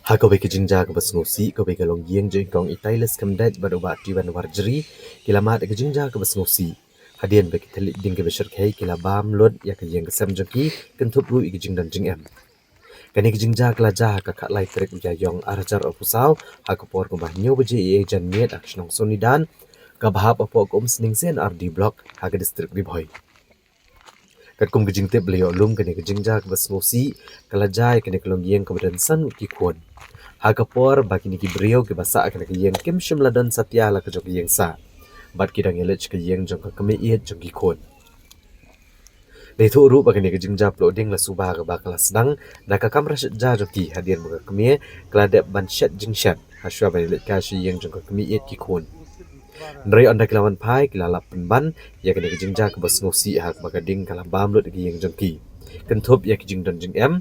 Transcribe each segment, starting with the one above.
Haka beke jinja ke basngosi ke beke longieng je kong itailes kamdat badoba tiwan warjeri kilamat ke jinja ke basngosi hadian beke telik ding ke besar kai kila bam lot ya ke yang kesam jeki kentup ru ike jing dan jing em kani ke jinja kela jah ka kak lai trek uja yong arjar opusau haka por ko bah nyo beje ie jan miet akshnong sonidan ka bahap apo ko sening sen RD block haka distrik di boy kat kum gejing tip leo lum kani gejing jak bas ngosi kala jai kani kelong yeng ke badan san ki kuon ha kapor baki niki brio ke basa kani ke yeng kim shim ladan satya la ke jok yeng sa bat ki dang elech ke yeng jong ka kami iet jong ki kuon le thu ru bakani gejing jak loading la suba ke bakala sedang na ka kamra ja joki hadian muka kami kala de ban shat jing shat ha shwa ba le ka shi yeng jong ka kami iet ki kuon Ndrai onda kilawan pai kilala penban ya kene kijing ja ke bas ngosi hak bagading kala bamlut gi yang jengki kentup ya kijing don jeng em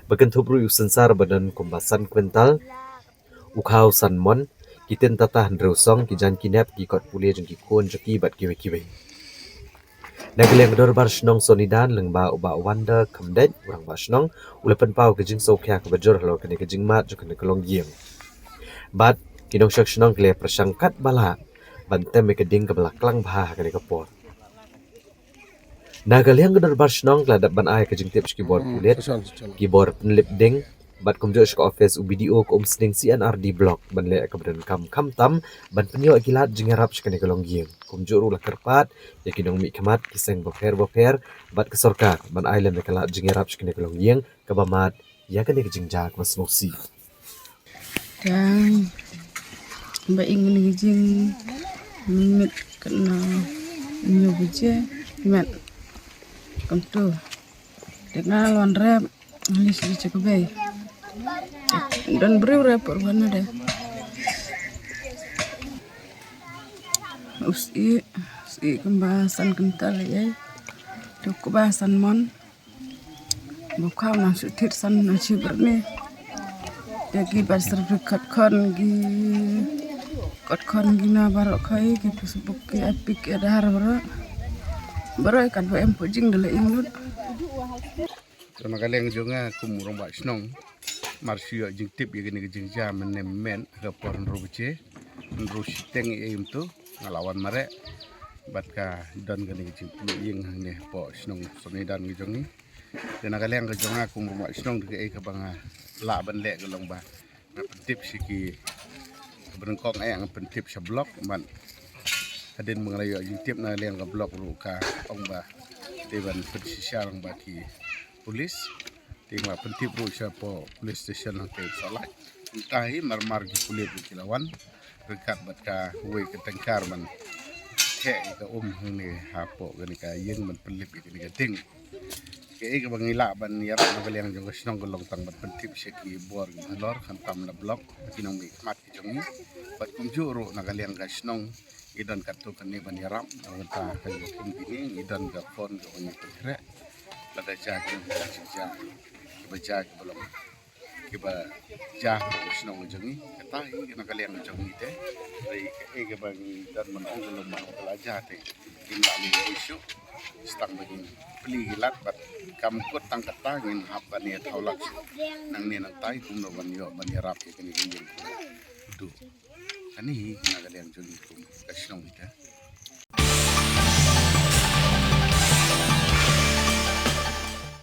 bakentup ru sensar badan kumbasan kwental ukhau san mon kiten tata handro song ki jan kinep ki kot pulia jengki kon jeki bat kiwe kiwe nageleng dor bar shnong sonidan lengba uba wanda kamdet urang ba shnong ulepen pau kijing sokya ke bajor halo kene kijing mat jo kene kelong gieng bat kinong shak shnong kle prasangkat bala bantem ke ding ke belakang bah ke kapor nagaliang gedor bar shnong kladap ban ai ke jingtip keyboard pulet keyboard penlip ding bat kumjo ke office UBDO ke sning CNRD block ban le ke badan kam tam ban penyo gilat jingarap shkane ke longgiem kumjo ru lakarpat ya kinong mi kemat kiseng boper bat ke sorkar ban ai le me kala jingarap shkane ke longgiem ke bamat ya ke jingjak mas ngosi dan mbak ingin gijing mit kena nyobuje met kam tu dengan luan rep alis di cekubay dan beri rep warna deh usi kembahasan kental ya tu kebahasan mon bukan masuk tirsan nasi berni ya gibar serbikat kon gina barok kai ki Facebook ki epic ada har baro kan bo em pojing dele inglut sama kaleng jonga kumurong ba snong marsio jing tip yegene jing jam men ga porn rubuce nru siteng im tu ngalawan mare batka don gane jing ying ne po snong soni dan jongi dena kaleng ga jonga kumurong ba snong de e ka banga la ban le ga long ba tip siki berengkong ang pentip sa blok man hadin mengalayo yung tip na liang ka blok ruka ong ba dewan persisya lang baki polis tingma pentip ru sa po police station lang kay salat tahi marmar gi pulit kilawan rekat bat ka we ka tengkar man ke ka ni hapo gani ka yeng man pelip gani ka ting ke ka bangila ban yar na kaliang jong snong golong tang bat pentip seki bor lor kan tam na blok kinong mi mat ki jong bat kumjuro na kaliang ka snong idan katu kani ban yaram ta ka yokin bini idan ga phone ga ni pekre lada ja ki ja baca ke belum kiba jah snong jongi kata hi na kaliang jongi te ai ke bang dan man ong belum man pelajar te tinggal ni isu stang begini peli gilat bat kam kut tang kata ngin apa ni thaulak nang ni nang tai kum no ban yo ban yarap ke ni ngin du ani na kaliang jongi kum kasnong ite